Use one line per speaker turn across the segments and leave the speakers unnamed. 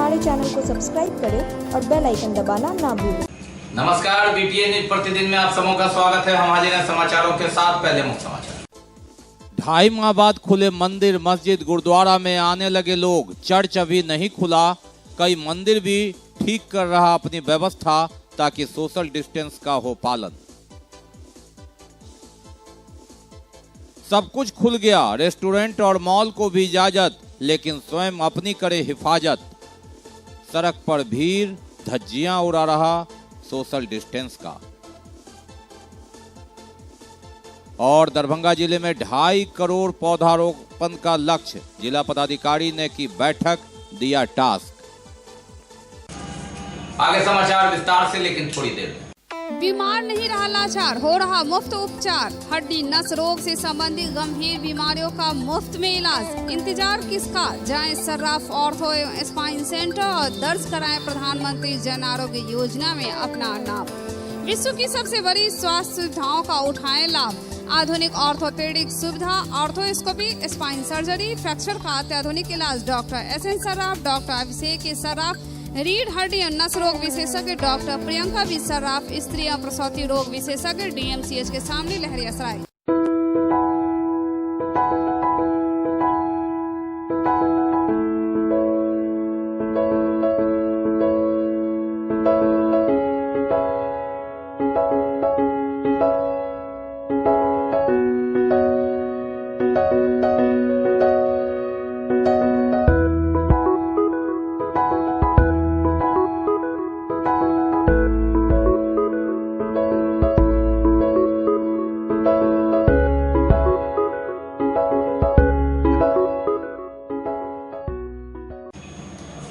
हमारे चैनल को सब्सक्राइब करें और बेल आइकन दबाना ना भूलें।
नमस्कार, बीटीए न्यूज प्रतिदिन में आप सबों का स्वागत है। हम हाजिर हैं समाचारों के साथ। पहले मुख्य समाचार।
2.5 माह बाद खुले मंदिर, मस्जिद, गुरुद्वारा में आने लगे लोग। चर्च अभी नहीं खुला, कई मंदिर भी ठीक कर रहा अपनी व्यवस्था ताकि सोशल डिस्टेंस का हो पालन। सब कुछ खुल गया, रेस्टोरेंट और मॉल को भी इजाजत, लेकिन स्वयं अपनी करे हिफाजत। सड़क पर भीड़, धज्जियां उड़ा रहा सोशल डिस्टेंस का। और दरभंगा जिले में 2.5 करोड़ पौधारोपण का लक्ष्य, जिला पदाधिकारी ने की बैठक, दिया टास्क।
आगे समाचार विस्तार से, लेकिन थोड़ी देर में।
बीमार नहीं रहा लाचार, हो रहा मुफ्त उपचार। हड्डी नस रोग से संबंधित गंभीर बीमारियों का मुफ्त में इलाज। इंतजार किसका, जाएं सर्राफ ऑर्थो एवं स्पाइन सेंटर और दर्ज कराएं प्रधानमंत्री जन आरोग्य योजना में अपना नाम। विश्व की सबसे बड़ी स्वास्थ्य सुविधाओं का उठाएं लाभ। आधुनिक ऑर्थोपेडिक सुविधा, ऑर्थोस्कोपी, स्पाइन सर्जरी, फ्रैक्चर का अत्याधुनिक इलाज। डॉक्टर SN सर्राफ, डॉक्टर अभिषेक सर्राफ, रीढ़ हड्डी और नस रोग विशेषज्ञ डॉक्टर प्रियंका बी सर्राफ, स्त्री और प्रसूति रोग विशेषज्ञ DMCH के सामने लहरियासराय।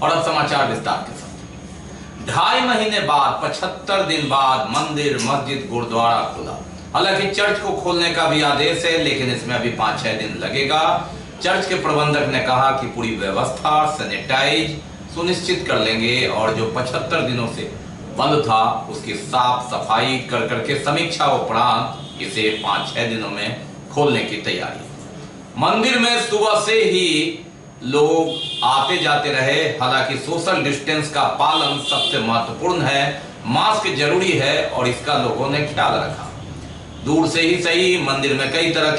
और अब समाचार विस्तार के साथ। 2.5 महीने बाद, 75 दिन बाद मंदिर, मस्जिद, गुरुद्वारा खुला। हालांकि चर्च को खोलने का भी आदेश है, लेकिन इसमें अभी 5-6 दिन लगेगा। चर्च के प्रबंधक ने कहा कि पूरी व्यवस्था सैनिटाइज सुनिश्चित कर लेंगे और जो 75 दिनों से बंद था उसकी साफ सफाई कर करके समीक्षा उपरांत इसे 5-6 दिनों में खोलने की तैयारी। मंदिर में सुबह से ही लोग आते जाते रहे। हालांकि सोशल डिस्टेंस का पालन सबसे महत्वपूर्ण है, मास्क जरूरी है और इसका लोगों ने ख्याल रखा। दूर से ही सही, मंदिर में कई तरह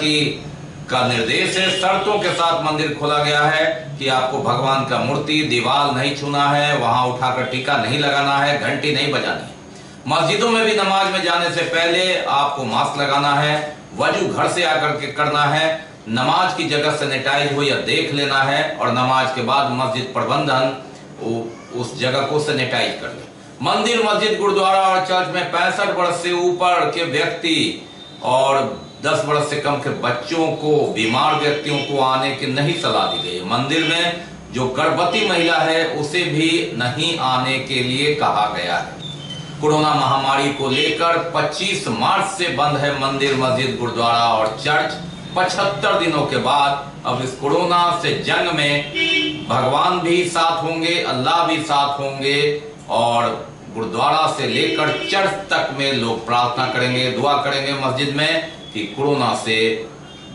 का निर्देश है। शर्तों के साथ मंदिर खोला गया है कि आपको भगवान का मूर्ति, दीवार नहीं छूना है, वहां उठाकर टीका नहीं लगाना है, घंटी नहीं बजानी है। मस्जिदों में भी नमाज में जाने से पहले आपको मास्क लगाना है, वजू घर से आकर के करना है, नमाज की जगह सैनिटाइज हो या देख लेना है और नमाज के बाद मस्जिद प्रबंधन उस जगह को सैनिटाइज कर ले। मंदिर, मस्जिद, गुरुद्वारा और चर्च में 65 वर्ष से ऊपर के व्यक्ति और 10 वर्ष से कम के बच्चों को, बीमार व्यक्तियों को आने की नहीं सलाह दी गई है। मंदिर में जो गर्भवती महिला है उसे भी नहीं आने के लिए कहा गया है। कोरोना महामारी को लेकर 25 मार्च से बंद है मंदिर, मस्जिद, गुरुद्वारा और चर्च। 75 दिनों के बाद अब इस कोरोना से जंग में भगवान भी साथ होंगे, अल्लाह भी साथ होंगे और गुरुद्वारा से लेकर चर्च तक में लोग प्रार्थना करेंगे, दुआ करेंगे मस्जिद में कि कोरोना से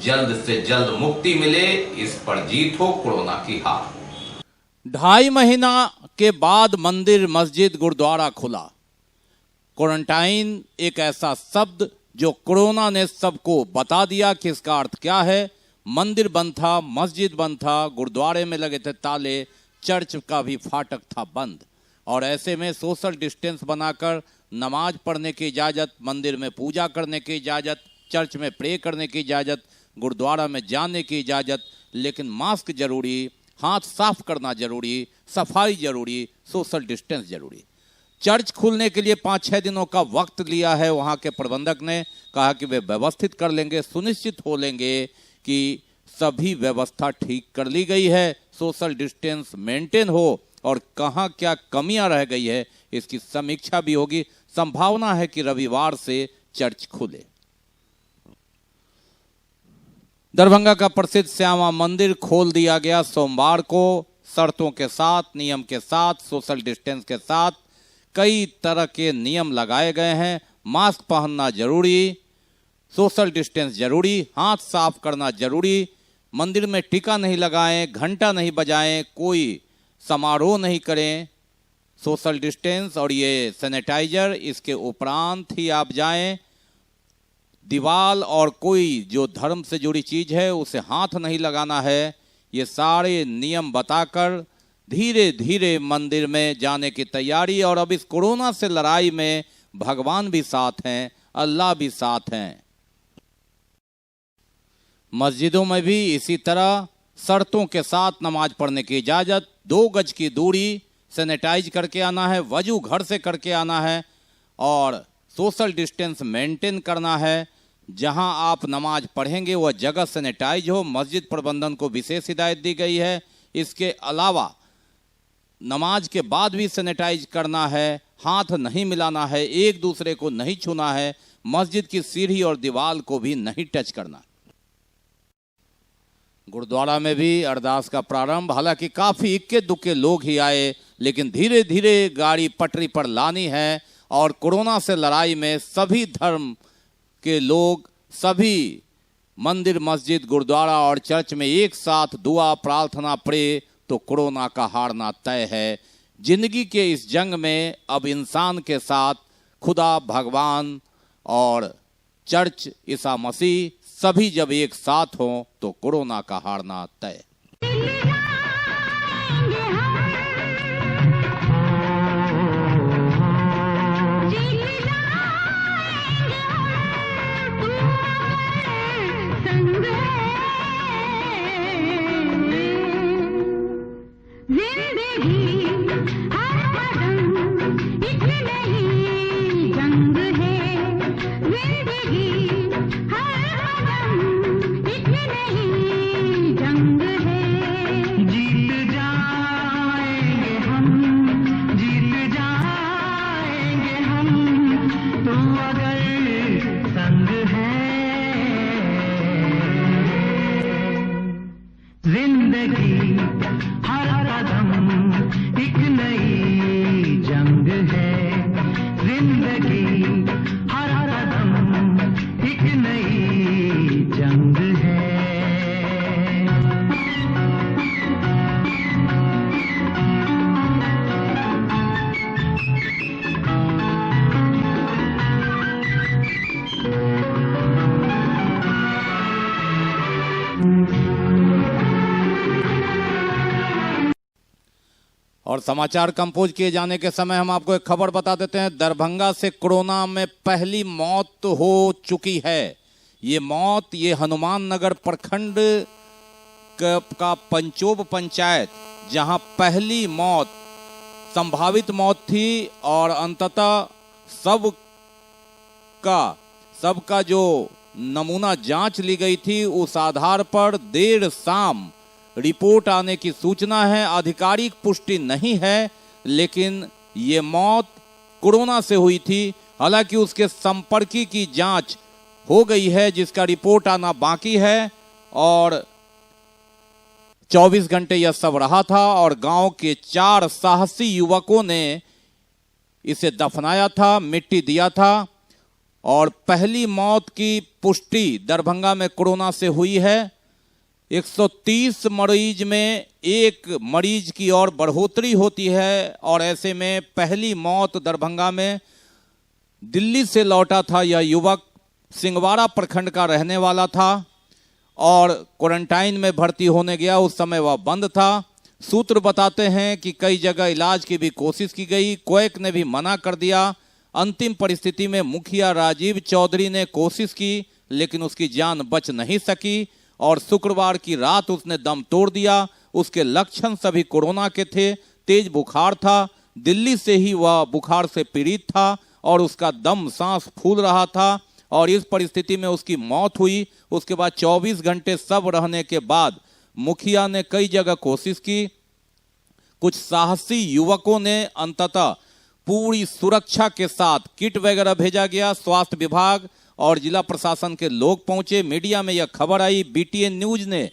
जल्द मुक्ति मिले, इस पर जीत हो कोरोना की हार।
2.5 महीना के बाद मंदिर, मस्जिद, गुरुद्वारा खुला। क्वारंटाइन एक ऐसा शब्द जो कोरोना ने सबको बता दिया कि इसका अर्थ क्या है। मंदिर बंद था, मस्जिद बंद था, गुरुद्वारे में लगे थे ताले, चर्च का भी फाटक था बंद। और ऐसे में सोशल डिस्टेंस बनाकर नमाज पढ़ने की इजाज़त, मंदिर में पूजा करने की इजाज़त, चर्च में प्रे करने की इजाज़त, गुरुद्वारा में जाने की इजाज़त, लेकिन मास्क जरूरी, हाथ साफ करना जरूरी, सफाई जरूरी, सोशल डिस्टेंस जरूरी। चर्च खुलने के लिए 5-6 दिनों का वक्त लिया है। वहां के प्रबंधक ने कहा कि वे व्यवस्थित कर लेंगे, सुनिश्चित हो लेंगे कि सभी व्यवस्था ठीक कर ली गई है, सोशल डिस्टेंस मेंटेन हो और कहां क्या कमियां रह गई है इसकी समीक्षा भी होगी। संभावना है कि रविवार से चर्च खुले। दरभंगा का प्रसिद्ध श्यामा मंदिर खोल दिया गया सोमवार को, शर्तों के साथ, नियम के साथ, सोशल डिस्टेंस के साथ। कई तरह के नियम लगाए गए हैं। मास्क पहनना जरूरी, सोशल डिस्टेंस जरूरी, हाथ साफ करना जरूरी, मंदिर में टीका नहीं लगाएं, घंटा नहीं बजाएं, कोई समारोह नहीं करें, सोशल डिस्टेंस और ये सैनिटाइजर, इसके उपरांत ही आप जाएं। दीवाल और कोई जो धर्म से जुड़ी चीज है उसे हाथ नहीं लगाना है। ये सारे नियम बताकर धीरे धीरे मंदिर में जाने की तैयारी। और अब इस कोरोना से लड़ाई में भगवान भी साथ हैं, अल्लाह भी साथ हैं। मस्जिदों में भी इसी तरह शर्तों के साथ नमाज पढ़ने की इजाजत, 2 गज की दूरी, सैनिटाइज करके आना है, वजू घर से करके आना है और सोशल डिस्टेंस मेंटेन करना है। जहां आप नमाज पढ़ेंगे वह जगह सैनिटाइज हो। मस्जिद प्रबंधन को विशेष हिदायत दी गई है। इसके अलावा नमाज के बाद भी सैनिटाइज करना है, हाथ नहीं मिलाना है, एक दूसरे को नहीं छूना है, मस्जिद की सीढ़ी और दीवार को भी नहीं टच करना। गुरुद्वारा में भी अरदास का प्रारंभ, हालांकि काफी इक्के दुक्के लोग ही आए, लेकिन धीरे धीरे गाड़ी पटरी पर लानी है। और कोरोना से लड़ाई में सभी धर्म के लोग, सभी मंदिर, मस्जिद, गुरुद्वारा और चर्च में एक साथ दुआ प्रार्थना पड़े तो कोरोना का हारना तय है। जिंदगी के इस जंग में अब इंसान के साथ खुदा, भगवान और चर्च, ईसा मसीह सभी जब एक साथ हों तो कोरोना का हारना तय। और समाचार कंपोज किए जाने के समय हम आपको एक खबर बता देते हैं। दरभंगा से कोरोना में पहली मौत हो चुकी है। ये मौत, ये हनुमान नगर प्रखंड का पंचोब पंचायत, जहां पहली मौत संभावित मौत थी और अंततः सबका जो नमूना जांच ली गई थी उस आधार पर देर शाम रिपोर्ट आने की सूचना है। आधिकारिक पुष्टि नहीं है, लेकिन ये मौत कोरोना से हुई थी। हालांकि उसके संपर्की की जांच हो गई है, जिसका रिपोर्ट आना बाकी है। और 24 घंटे यह सब रहा था और गांव के 4 साहसी युवकों ने इसे दफनाया था, मिट्टी दिया था। और पहली मौत की पुष्टि दरभंगा में कोरोना से हुई है। 130 मरीज में एक मरीज की और बढ़ोतरी होती है और ऐसे में पहली मौत दरभंगा में दिल्ली से लौटा था। यह युवक सिंगवाड़ा प्रखंड का रहने वाला था और क्वारंटाइन में भर्ती होने गया। उस समय वह बंद था। सूत्र बताते हैं कि कई जगह इलाज की भी कोशिश की गई, क्वैक ने भी मना कर दिया। अंतिम परिस्थिति में मुखिया राजीव चौधरी ने कोशिश की, लेकिन उसकी जान बच नहीं सकी और शुक्रवार की रात उसने दम तोड़ दिया। उसके लक्षण सभी कोरोना के थे। तेज बुखार था, दिल्ली से ही वह बुखार से पीड़ित था और उसका दम, सांस फूल रहा था और इस परिस्थिति में उसकी मौत हुई। उसके बाद 24 घंटे सब रहने के बाद मुखिया ने कई जगह कोशिश की। कुछ साहसी युवकों ने अंततः पूरी सुरक्षा के साथ किट वगैरह भेजा गया। स्वास्थ्य विभाग और जिला प्रशासन के लोग पहुंचे। मीडिया में यह खबर आई। बीटीएन न्यूज ने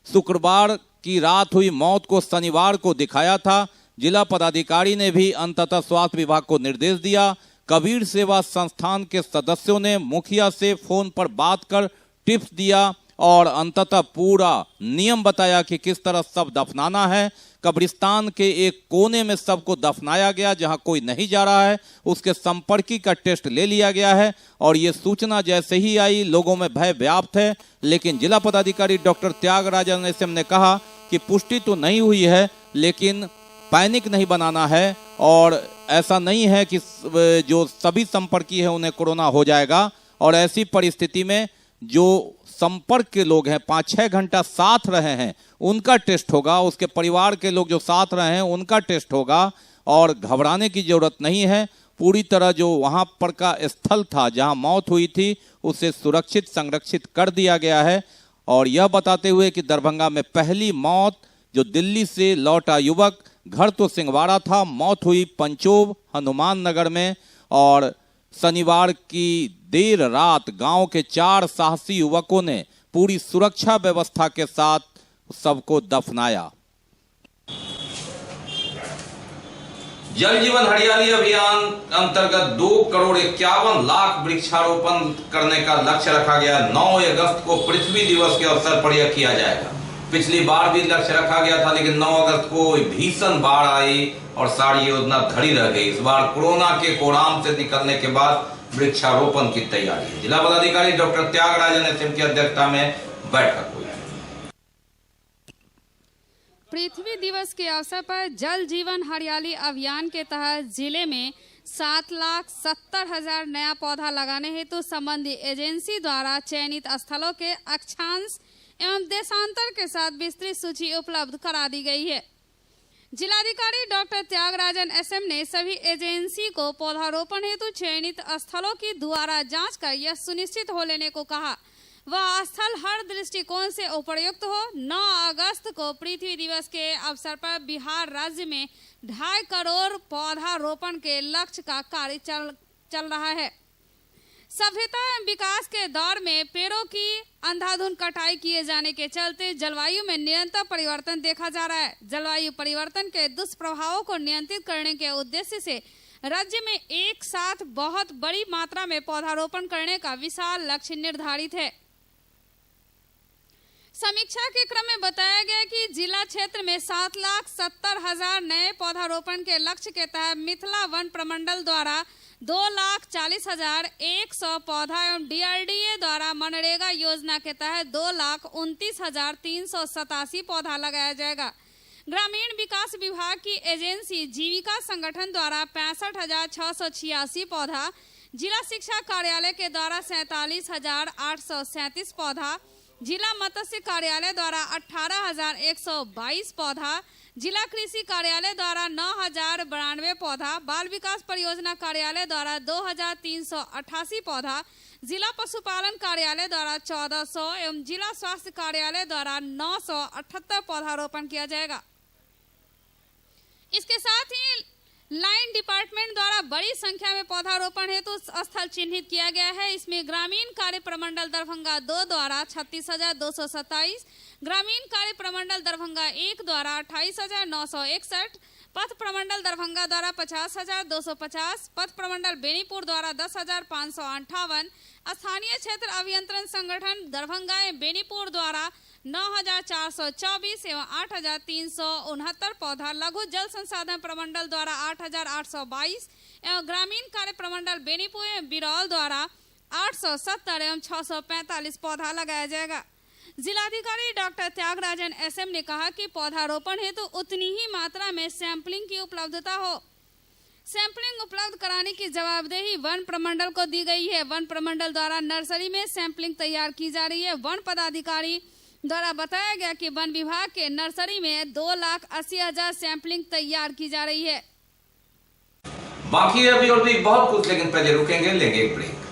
शुक्रवार की रात हुई मौत को शनिवार को दिखाया था। जिला पदाधिकारी ने भी अंततः स्वास्थ्य विभाग को निर्देश दिया। कबीर सेवा संस्थान के सदस्यों ने मुखिया से फोन पर बात कर टिप्स दिया और अंततः पूरा नियम बताया कि किस तरह सब दफनाना है। कब्रिस्तान के एक कोने में सबको दफनाया गया जहां कोई नहीं जा रहा है। उसके संपर्की का टेस्ट ले लिया गया है और ये सूचना जैसे ही आई लोगों में भय व्याप्त है। लेकिन जिला पदाधिकारी डॉक्टर त्यागराजन एसएम ने कहा कि पुष्टि तो नहीं हुई है, लेकिन पैनिक नहीं बनाना है और ऐसा नहीं है कि जो सभी संपर्की है उन्हें कोरोना हो जाएगा। और ऐसी परिस्थिति में जो संपर्क के लोग हैं 5-6 घंटा साथ रहे हैं उनका टेस्ट होगा, उसके परिवार के लोग जो साथ रहे हैं उनका टेस्ट होगा और घबराने की जरूरत नहीं है। पूरी तरह जो वहां पर का स्थल था जहां मौत हुई थी उसे सुरक्षित संरक्षित कर दिया गया है। और यह बताते हुए कि दरभंगा में पहली मौत जो दिल्ली से लौटा युवक, घर तो सिंहवाड़ा था, मौत हुई पंचोब हनुमान नगर में। और शनिवार की देर रात गांव के 4 साहसी युवकों ने पूरी सुरक्षा व्यवस्था के साथ सबको दफनाया।
जल जीवन हरियाली अभियान अंतर्गत 2,51,00,000 वृक्षारोपण करने का लक्ष्य रखा गया। 9 अगस्त को पृथ्वी दिवस के अवसर पर यह किया जाएगा। पिछली बार भी लक्ष्य रखा गया था, लेकिन 9 अगस्त को भीषण बाढ़ आई और सारी योजना धरी रह गई। इस बार कोरोना के कोराम से निकलने के बाद वृक्षारोपण की तैयारी है। जिला पदाधिकारी डॉक्टर त्यागराजन एसएम की अध्यक्षता में बैठक हुई।
पृथ्वी दिवस के अवसर पर जल जीवन हरियाली अभियान के तहत जिले में 7,70,000 नया पौधा लगाने हेतु संबंधित एजेंसी द्वारा चयनित स्थलों के अक्षांश एवं देशांतर के साथ विस्तृत सूची उपलब्ध करा दी गई है। जिलाधिकारी डॉक्टर त्यागराजन एसएम ने सभी एजेंसी को पौधारोपण हेतु चयनित स्थलों की दोबारा जांच कर यह सुनिश्चित हो लेने को कहा वह स्थल हर दृष्टिकोण से उपयुक्त हो। 9 अगस्त को पृथ्वी दिवस के अवसर पर बिहार राज्य में 2.5 करोड़ पौधारोपण के लक्ष्य का कार्य चल रहा है। सभ्यता एवं विकास के दौर में पेड़ों की अंधाधुंध कटाई किए जाने के चलते जलवायु में निरंतर परिवर्तन देखा जा रहा है। जलवायु परिवर्तन के दुष्प्रभावों को नियंत्रित करने के उद्देश्य से राज्य में एक साथ बहुत बड़ी मात्रा में पौधारोपण करने का विशाल लक्ष्य निर्धारित है। समीक्षा के क्रम में बताया गया कि जिला क्षेत्र में 7,70,000 नए पौधारोपण के लक्ष्य के तहत मिथिला वन प्रमंडल द्वारा 2,40,100 पौधा एवं डीआरडीए द्वारा मनरेगा योजना के तहत 2,29,387 पौधा लगाया जाएगा। ग्रामीण विकास विभाग की एजेंसी जीविका संगठन द्वारा 65,686 पौधा, जिला शिक्षा कार्यालय के द्वारा 47,837 पौधा, जिला मत्स्य कार्यालय द्वारा 18,122 पौधा, जिला कृषि कार्यालय द्वारा 9,092 पौधा, बाल विकास परियोजना कार्यालय द्वारा 2,388 पौधा, जिला पशुपालन कार्यालय द्वारा 1,400 एवं जिला स्वास्थ्य कार्यालय द्वारा 978 पौधारोपण किया जाएगा। इसके साथ ही लाइन डिपार्टमेंट द्वारा बड़ी संख्या में पौधारोपण हेतु स्थल चिन्हित किया गया है। इसमें ग्रामीण कार्य प्रमंडल दरभंगा 2 द्वारा 36,227, ग्रामीण कार्य प्रमंडल दरभंगा 1 द्वारा 28,961, पथ प्रमंडल दरभंगा द्वारा 50,250, पथ प्रमंडल बेनीपुर द्वारा 10,558, स्थानीय क्षेत्र अभियंत्रण संगठन दरभंगा एवं बेनीपुर द्वारा 9,424 एवं 8,369 पौधा, लघु जल संसाधन प्रमंडल द्वारा 8,822 एवं ग्रामीण कार्य प्रमंडल बेनीपुर एवं बिरौल द्वारा 870 एवं 645 पौधा लगाया जाएगा। जिलाधिकारी डॉक्टर त्यागराजन एसएम ने कहा कि पौधारोपण हेतु उतनी ही मात्रा में सैंपलिंग की उपलब्धता हो। सैंपलिंग उपलब्ध कराने की जवाबदेही वन प्रमंडल को दी गई है। वन प्रमंडल द्वारा नर्सरी में सैंपलिंग तैयार की जा रही है। वन पदाधिकारी द्वारा बताया गया कि वन विभाग के नर्सरी में 2,80,000 सैंपलिंग तैयार की जा रही है।
बाकी है अभी और भी बहुत कुछ, लेकिन पहले रुकेंगे, लेंगे एक break.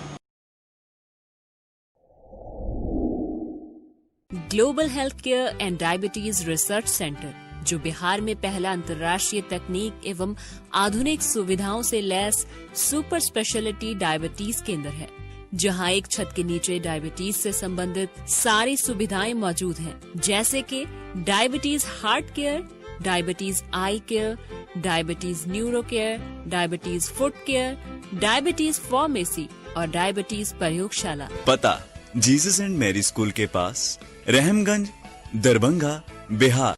Global health care and diabetes research centre, जो बिहार में पहला अंतर्राष्ट्रीय तकनीक एवं आधुनिक सुविधाओं से लैस सुपर स्पेशलिटी डायबिटीज केंद्र है, जहां एक छत के नीचे डायबिटीज से संबंधित सारी सुविधाएं मौजूद हैं, जैसे कि diabetes heart care, diabetes eye care, diabetes neuro care, diabetes foot care, diabetes pharmacy और डायबिटीज प्रयोगशाला।
पता जीसस एंड मैरी स्कूल के पास, रहमगंज, दरभंगा, बिहार।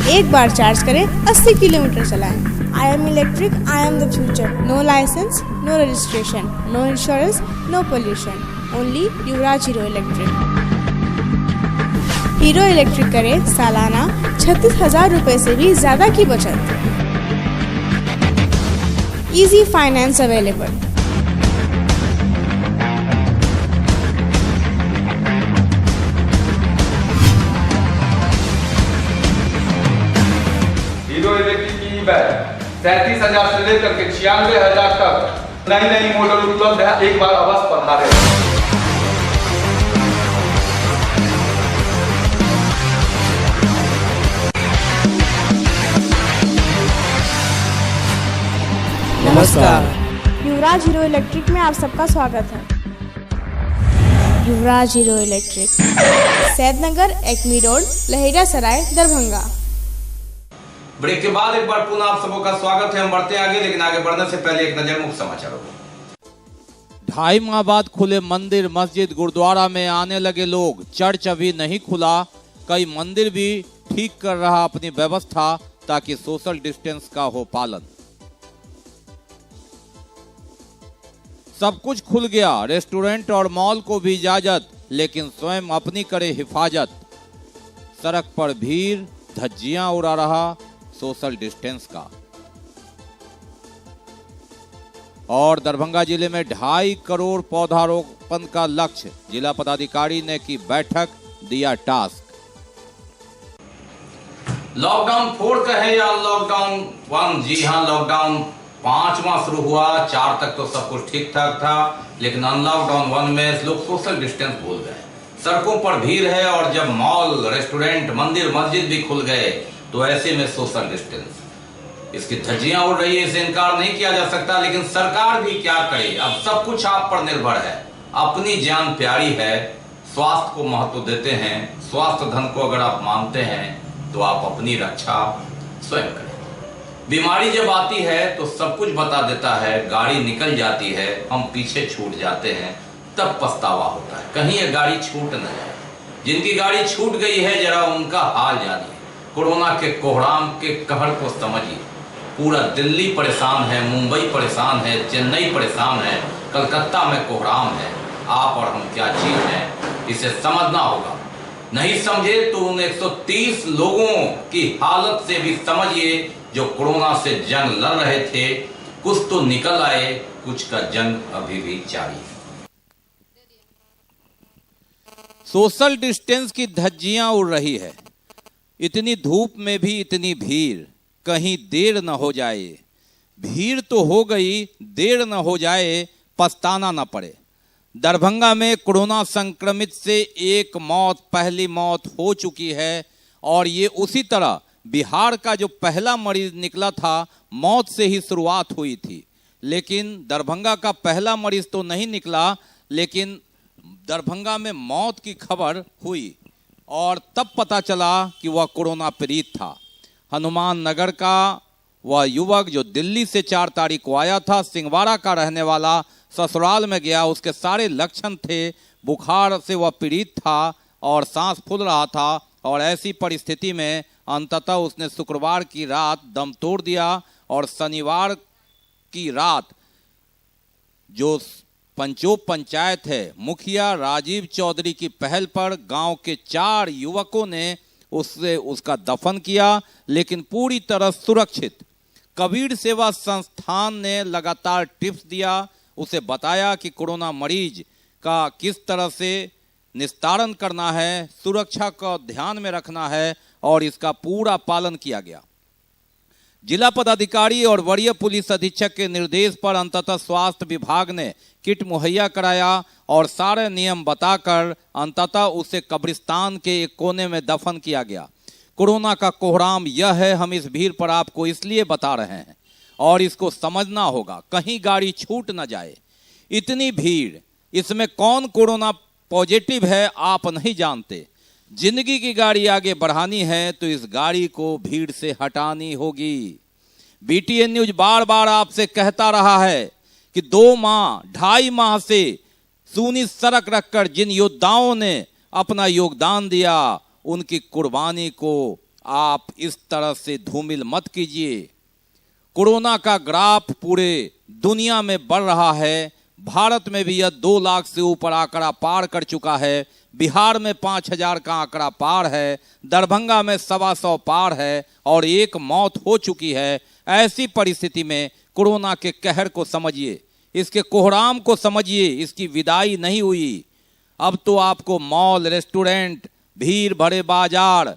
एक बार चार्ज करें, 80 किलोमीटर चलाएं। I am electric, I am the future. No license, no registration, no insurance, no pollution. Only Yuvraj Hero Electric. Hero Electric करें सालाना 36,000 रुपए से भी ज्यादा की बचत। Easy finance available.
Hero Electric की बैग 37,000 से लेकर के 96,000 तक नई नई मॉडल उपलब्ध है। एक बार अवश्य पधारें।
नमस्कार। युवराज हीरो इलेक्ट्रिक में आप सबका स्वागत है। Yuvraj Hero Electric, Saidnagar, Acme road, Laheria Sarai, Darbhanga.
Break के बाद एक बार पुनः आप सबों का स्वागत है। हम बढ़ते हैं आगे, लेकिन आगे बढ़ने से पहले एक नजर मुख्य समाचारों को।
2.5 माह बाद खुले मंदिर, मस्जिद, गुरुद्वारा में आने लगे लोग। चर्च अभी नहीं खुला, कई मंदिर भी ठीक कर रहा अपनी व्यवस्था ताकि सोशल डिस्टेंस का हो पालन। सब कुछ खुल गया, रेस्टोरेंट और मॉल को भी इजाजत, लेकिन स्वयं अपनी करे हिफाजत। सड़क पर भीड़, धज्जियां उड़ा रहा सोशल डिस्टेंस का। और दरभंगा जिले में 2.5 करोड़ पौधारोपण का लक्ष्य, जिला पदाधिकारी ने की बैठक, दिया टास्क।
लॉकडाउन 4 कहे या लॉकडाउन 1, जी हां, लॉकडाउन 5वां शुरू हुआ। 4 तक तो सब कुछ ठीक ठाक था, लेकिन अनलॉकडाउन 1 में लोग सोशल डिस्टेंस भूल गए। सड़कों पर भीड़ है, और जब मॉल, रेस्टोरेंट, मंदिर, मस्जिद भी खुल गए तो ऐसे में सोशल डिस्टेंस, इसकी धज्जियां उड़ रही है, इसे इनकार नहीं किया जा सकता। लेकिन सरकार भी क्या करे, अब सब कुछ आप पर निर्भर है। अपनी जान प्यारी है, स्वास्थ्य को महत्व देते हैं। स्वास्थ्य धन को अगर आप मानते हैं तो आप अपनी रक्षा स्वयं करें। बीमारी जब आती है तो सब कुछ बता देता है, गाड़ी निकल जाती है, हम पीछे छूट जाते हैं, तब पछतावा होता है, कहीं ये गाड़ी छूट न जाए। जिनकी गाड़ी छूट गई है, जरा उनका हाल जानिए। कोरोना के कोहराम के कहर को समझिए। पूरा दिल्ली परेशान है, मुंबई परेशान है, चेन्नई परेशान है, कलकत्ता में कोहराम है। आप और हम क्या चीज हैं, इसे समझना होगा। नहीं समझे तो उन 130 लोगों की हालत से भी समझिए जो कोरोना से जंग लड़ रहे थे। कुछ तो निकल आए, कुछ का जंग अभी भी जारी है।
सोशल डिस्टेंस की धज्जियां उड़ रही है। इतनी धूप में भी इतनी भीड़, कहीं देर न हो जाए। भीड़ तो हो गई, देर न हो जाए, पछताना न पड़े। दरभंगा में कोरोना संक्रमित से एक मौत, पहली मौत हो चुकी है, और ये उसी तरह बिहार का जो पहला मरीज निकला था, मौत से ही शुरुआत हुई थी। लेकिन दरभंगा का पहला मरीज तो नहीं निकला, लेकिन दरभंगा में मौत की खबर हुई, और तब पता चला कि वह कोरोना पीड़ित था। हनुमान नगर का वह युवक जो दिल्ली से 4 तारीख को आया था, सिंहवाड़ा का रहने वाला, ससुराल में गया, उसके सारे लक्षण थे। बुखार से वह पीड़ित था और सांस फूल रहा था, और ऐसी परिस्थिति में अंततः उसने शुक्रवार की रात दम तोड़ दिया। और शनिवार की रात जो पंचोप पंचायत है, मुखिया राजीव चौधरी की पहल पर गांव के 4 युवकों ने उसका दफन किया, लेकिन पूरी तरह सुरक्षित। कबीर सेवा संस्थान ने लगातार टिप्स दिया, उसे बताया कि कोरोना मरीज का किस तरह से निस्तारण करना है, सुरक्षा का ध्यान में रखना है, और इसका पूरा पालन किया गया। जिला पदाधिकारी और वरीय पुलिस अधीक्षक के निर्देश पर अंततः स्वास्थ्य विभाग ने किट मुहैया कराया, और सारे नियम बताकर अंततः उसे कब्रिस्तान के एक कोने में दफन किया गया। कोरोना का कोहराम यह है, हम इस भीड़ पर आपको इसलिए बता रहे हैं, और इसको समझना होगा, कहीं गाड़ी छूट न जाए। इतनी भीड़, इसमें कौन कोरोना पॉजिटिव है आप नहीं जानते। जिंदगी की गाड़ी आगे बढ़ानी है तो इस गाड़ी को भीड़ से हटानी होगी। बीटीएन न्यूज बार बार आपसे कहता रहा है कि 2 माह, 2.5 माह से सूनी सड़क रखकर जिन योद्धाओं ने अपना योगदान दिया, उनकी कुर्बानी को आप इस तरह से धूमिल मत कीजिए। कोरोना का ग्राफ पूरे दुनिया में बढ़ रहा है। भारत में भी यह 2 लाख से ऊपर आंकड़ा पार कर चुका है। बिहार में 5000 का आंकड़ा पार है। दरभंगा में 125 पार है और 1 मौत हो चुकी है। ऐसी परिस्थिति में कोरोना के कहर को समझिए, इसके कोहराम को समझिए। इसकी विदाई नहीं हुई। अब तो आपको मॉल, रेस्टोरेंट, भीड़ भरे बाजार,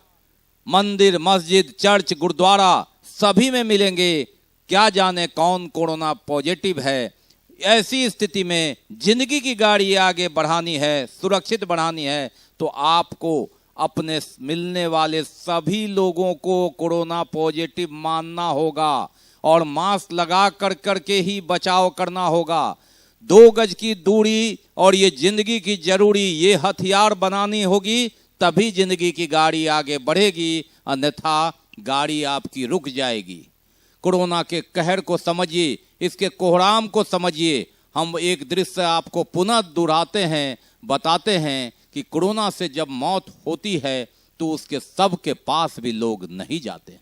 मंदिर, मस्जिद, चर्च, गुरुद्वारा सभी में मिलेंगे। क्या जाने कौन कोरोना पॉजिटिव है। ऐसी स्थिति में जिंदगी की गाड़ी आगे बढ़ानी है, सुरक्षित बढ़ानी है, तो आपको अपने मिलने वाले सभी लोगों को कोरोना पॉजिटिव मानना होगा और मास्क लगा कर करके ही बचाव करना होगा। 2 गज की दूरी और ये जिंदगी की जरूरी, ये हथियार बनानी होगी, तभी जिंदगी की गाड़ी आगे बढ़ेगी, अन्यथा गाड़ी आपकी रुक जाएगी। कोरोना के कहर को समझिए, इसके कोहराम को समझिए। हम एक दृश्य आपको पुनः दोहराते हैं, बताते हैं कि कोरोना से जब मौत होती है तो उसके सबके पास भी लोग नहीं जाते।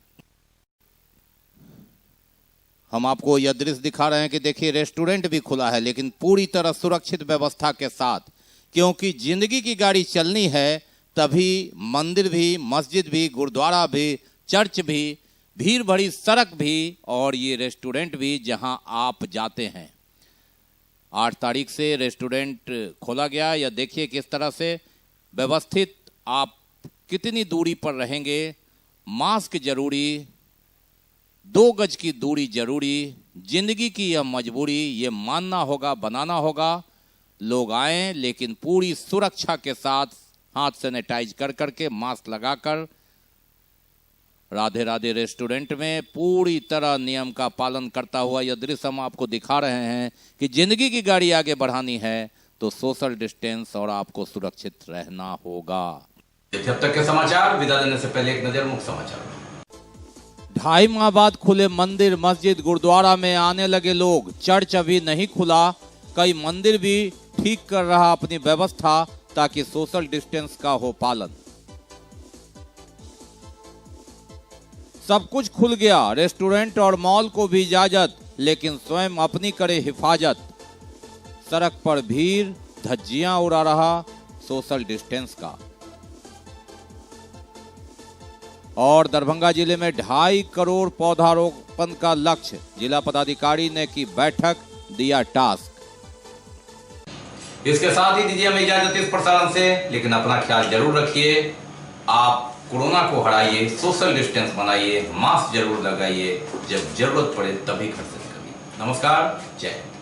हम आपको यह दृश्य दिखा रहे हैं कि देखिए, रेस्टोरेंट भी खुला है लेकिन पूरी तरह सुरक्षित व्यवस्था के साथ, क्योंकि जिंदगी की गाड़ी चलनी है तभी मंदिर भी, मस्जिद भी, गुरुद्वारा भी, चर्च भी, भीड़ भरी सड़क भी और ये रेस्टोरेंट भी जहां आप जाते हैं। 8 तारीख से रेस्टोरेंट खोला गया। यह देखिए किस तरह से व्यवस्थित, आप कितनी दूरी पर रहेंगे, मास्क जरूरी, 2 गज की दूरी जरूरी, जिंदगी की यह मजबूरी, ये मानना होगा, बनाना होगा। लोग आए लेकिन पूरी सुरक्षा के साथ, हाथ सैनिटाइज कर करके, मास्क लगाकर। राधे राधे रेस्टोरेंट में पूरी तरह नियम का पालन करता हुआ यह दृश्य हम आपको दिखा रहे हैं कि जिंदगी की गाड़ी आगे बढ़ानी है तो सोशल डिस्टेंस और आपको सुरक्षित रहना होगा।
जब तक के समाचार, विदा देने से पहले एक नजर मुख्य समाचार।
2.5 माह बाद खुले मंदिर, मस्जिद, गुरुद्वारा में आने लगे लोग। चर्च अभी नहीं खुला। कई मंदिर भी ठीक कर रहा अपनी व्यवस्था ताकि सोशल डिस्टेंस का हो पालन। सब कुछ खुल गया, रेस्टोरेंट और मॉल को भी इजाजत, लेकिन स्वयं अपनी करे हिफाजत। सड़क पर भीड़, धज्जियां उड़ा रहा सोशल डिस्टेंस का। और दरभंगा जिले में 2.5 करोड़ पौधारोपण का लक्ष्य, जिला पदाधिकारी ने की बैठक, दिया टास्क।
इसके साथ ही दीजिए हमें इजाजत इस प्रसारण से, लेकिन अपना ख्याल जरूर रखिए। आप कोरोना को हराइए, सोशल डिस्टेंस बनाइए, मास्क जरूर लगाइए, जब जरूरत पड़े तभी घर से निकलिए। नमस्कार, जय हिंद।